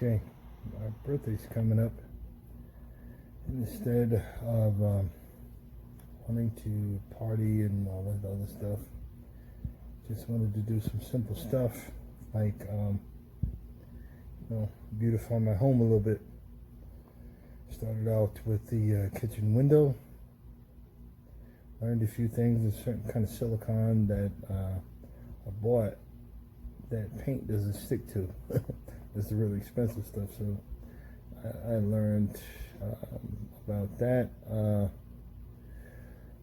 Okay, my birthday's coming up. And instead of wanting to party and all that other stuff, just wanted to do some simple stuff like, beautify my home a little bit. Started out with the kitchen window. Learned a few things, a certain kind of silicone that I bought that paint doesn't stick to. It's the really expensive stuff, so I learned about that.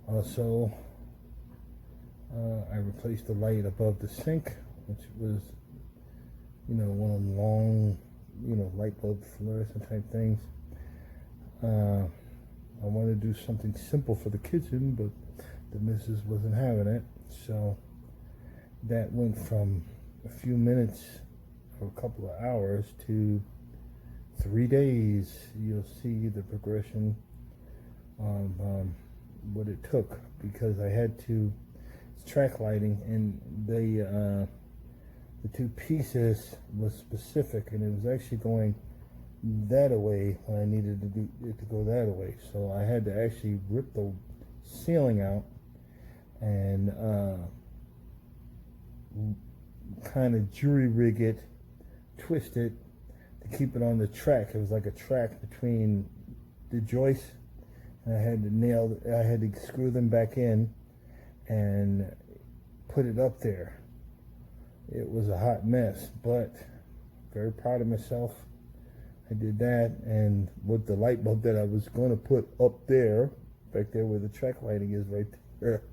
Also, I replaced the light above the sink, which was, one of them long, light bulb fluorescent type things. I wanted to do something simple for the kitchen, but the missus wasn't having it, so that went from a few minutes or a couple of hours to 3 days. You'll see the progression of what it took, because I had to, it's track lighting, and the two pieces was specific, and it was actually going that away when I needed to do it to go that away. So I had to actually rip the ceiling out and kind of jury rig it, twist it to keep it on the track. It was like a track between the joists, and I had to screw them back in and put it up there. It was a hot mess, but very proud of myself. I did that, and with the light bulb that I was going to put up there, back there where the track lighting is right there,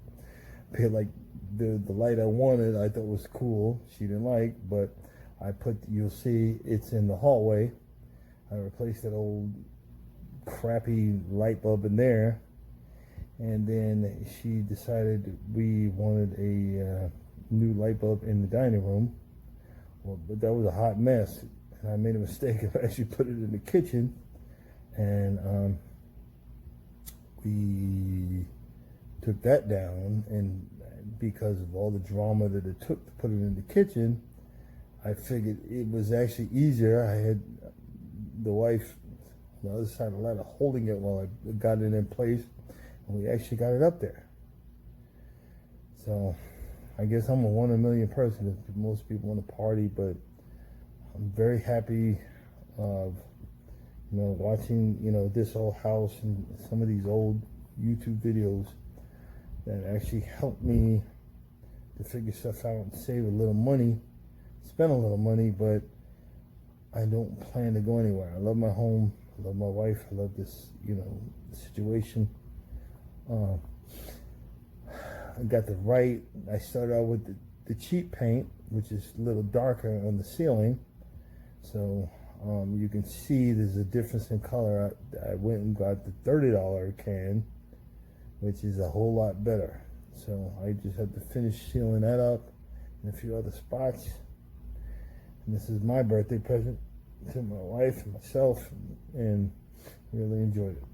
like the light I wanted, I thought was cool. She didn't like, but I put, you'll see it's in the hallway. I replaced that old crappy light bulb in there, and then she decided we wanted a new light bulb in the dining room. Well, but that was a hot mess. I made a mistake of actually put it in the kitchen, and we took that down, and because of all the drama that it took to put it in the kitchen, I figured it was actually easier. I had the wife on the other side of the ladder holding it while I got it in place, and we actually got it up there. So I guess I'm a 1 in a million person. Most people want to party, but I'm very happy of, watching, this old house and some of these old YouTube videos that actually helped me to figure stuff out and save a little money, spend a little money, but I don't plan to go anywhere. I love my home, I love my wife, I love this, situation. I got I started out with the cheap paint, which is a little darker on the ceiling. So you can see there's a difference in color. I went and got the $30 can, which is a whole lot better. So I just had to finish sealing that up in a few other spots. And this is my birthday present to my wife and myself, and really enjoyed it.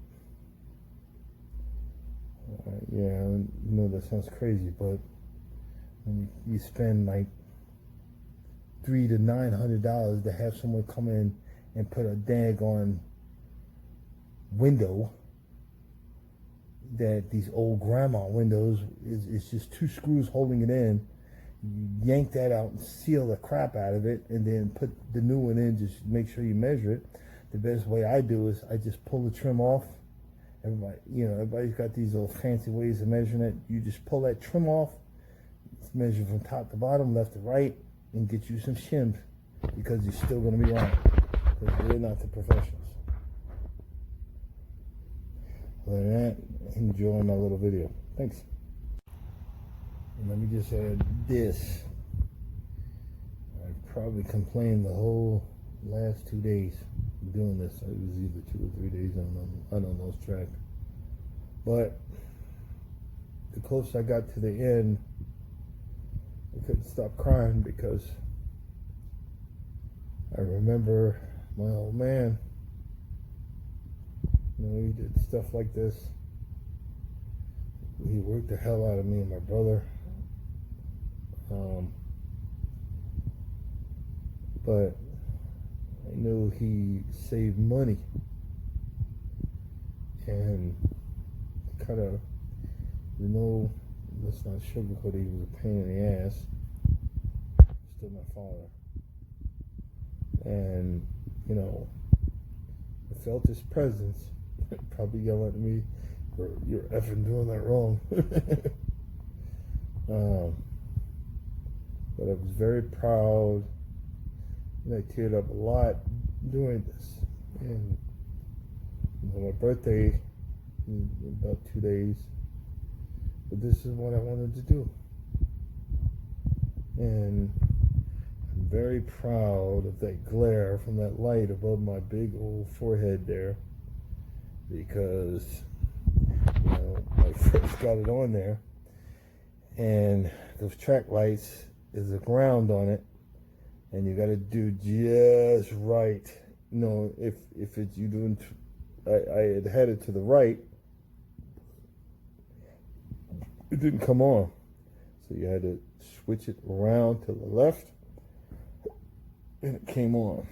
Yeah, I know that sounds crazy, but when you spend like $300 to $900 to have someone come in and put a daggone window, that these old grandma windows is just 2 screws holding it in. You yank that out and seal the crap out of it, and then put the new one in. Just make sure you measure it. The best way I do is I just pull the trim off. Everybody's got these little fancy ways of measuring it. You just pull that trim off, measure from top to bottom, left to right, and get you some shims, because you're still going to be wrong, because we're not the professionals. Other than that, enjoy my little video. Thanks. And let me just add this. I've probably complained the whole last 2 days doing this. It was either 2 or 3 days, I don't lose track. But the closer I got to the end, I couldn't stop crying, because I remember my old man. He did stuff like this. He worked the hell out of me and my brother. But I knew he saved money, and kind of, let's not sugarcoat it, he was a pain in the ass. Still my father. And, I felt his presence, probably yelling at me, you're effing doing that wrong. But I was very proud, and I teared up a lot doing this. And my birthday in about 2 days, but this is what I wanted to do. And I'm very proud of that glare from that light above my big old forehead there, because I first got it on there, and those track lights is a ground on it, and you got to do just right. If it's you doing, I had it to the right, it didn't come on, so you had to switch it around to the left, and it came on.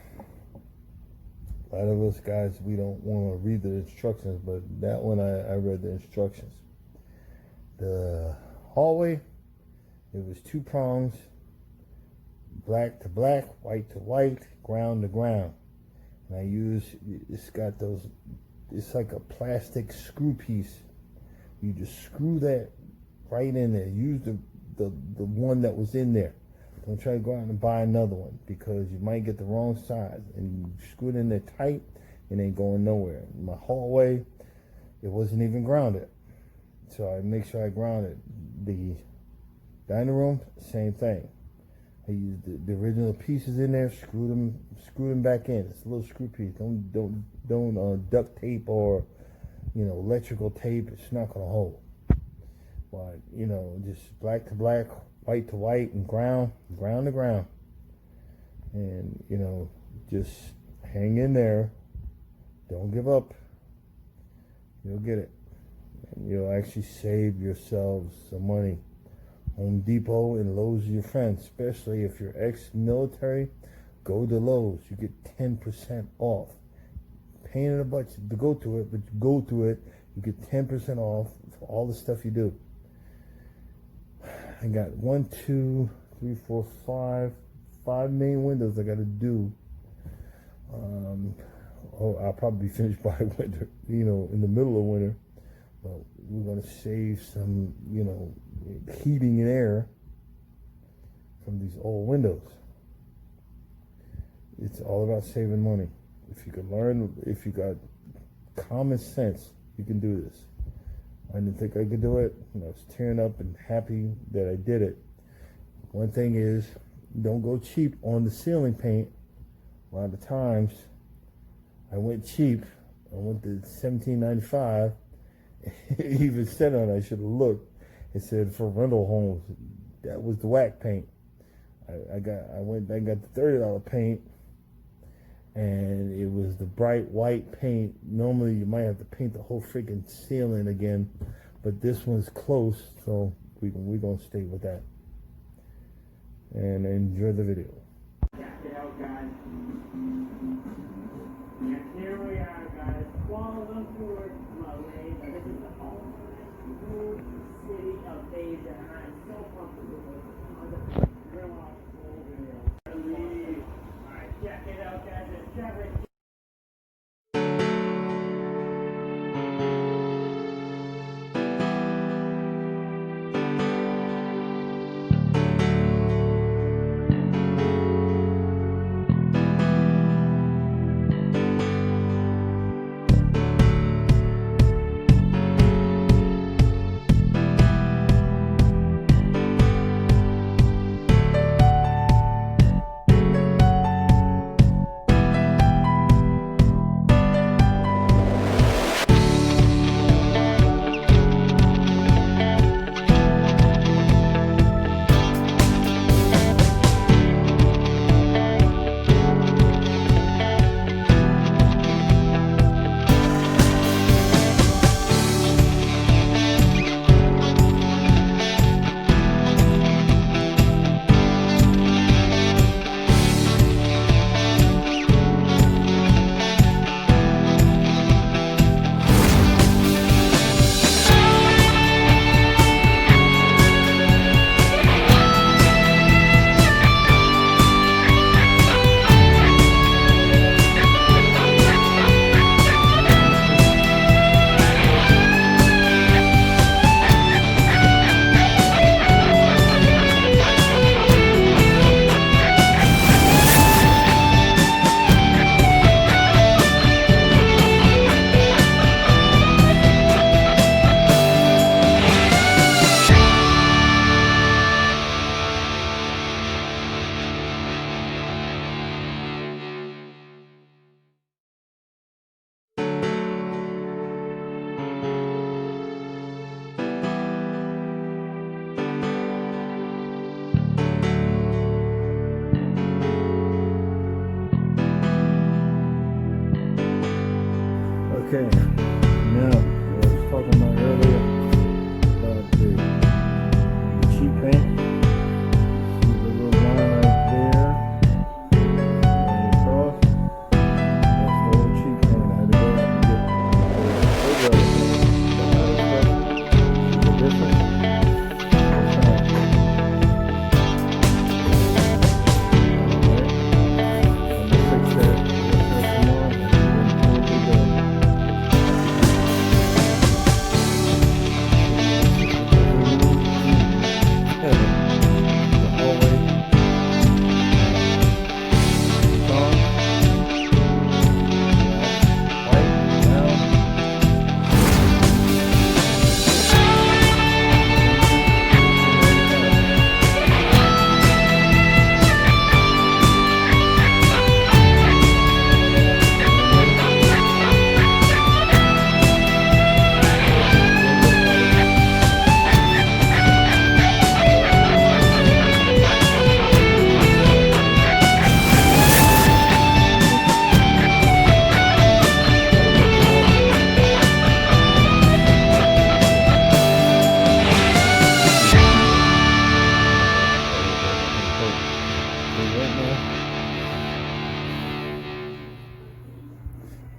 A lot of us guys, we don't want to read the instructions, but that one I read the instructions. The hallway, it was 2 prongs, black to black, white to white, ground to ground. And it's got those, it's like a plastic screw piece. You just screw that right in there. Use the one that was in there. Don't try to go out and buy another one, because you might get the wrong size, and you screw it in there tight, it ain't going nowhere. In my hallway, it wasn't even grounded, so I make sure I ground it. The dining room, same thing. I used the original pieces in there, screwed them back in. It's a little screw piece. Don't duct tape or electrical tape. It's not gonna hold. But just black to black, white to white, and ground to ground. And just hang in there. Don't give up. You'll get it, and you'll actually save yourselves some money. Home Depot and Lowe's are your friends, especially if you're ex-military. Go to Lowe's. You get 10% off. Pain in the butt to go to it, but you go to it, you get 10% off for all the stuff you do. I got 1, 2, 3, 4, 5 main windows I got to do. I'll probably finish by winter, in the middle of winter. But we're going to save some, heating and air from these old windows. It's all about saving money. If you can learn, if you got common sense, you can do this. I didn't think I could do it, and I was tearing up and happy that I did it. One thing is, don't go cheap on the ceiling paint. A lot of times, I went cheap. I went to $17.95. It even said on it, I should have looked. It said for rental homes. That was the whack paint. I got the $30 paint, and it was the bright white paint. Normally you might have to paint the whole freaking ceiling again, but this one's close, so we're gonna stay with that. And enjoy the video. Check it out, guys. And here we are, guys. Kuala Lumpur, Malaysia. This is the home city of Asia, and I'm so comfortable with it. On the real over there. Alright, check it out, guys. It's Trevor. Okay, now I was talking about earlier about the cheap paint. See the little line right there, going across. That's the old cheap paint. I had to go out and get the other paint, the lighter stuff. See the difference?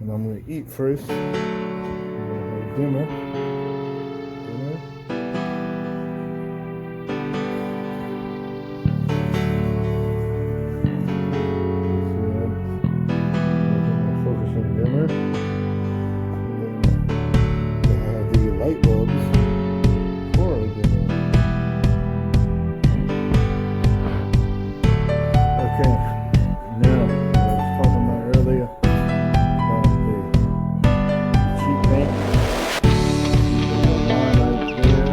And I'm going to eat first. I'm going to have dinner. Focus on dinner. And then I have the light bulbs for dinner. Okay, now I was talking about earlier. Cheap paint. The line right there.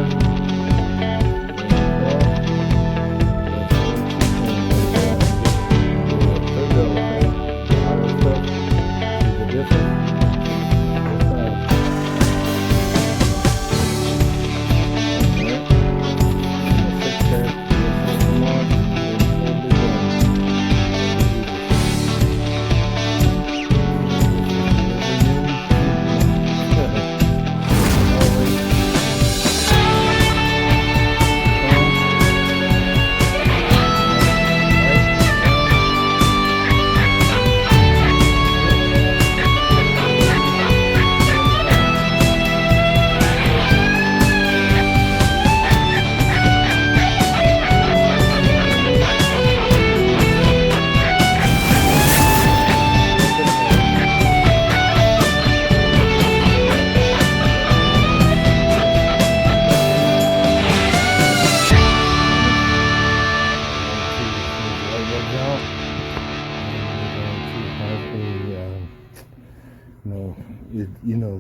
You know,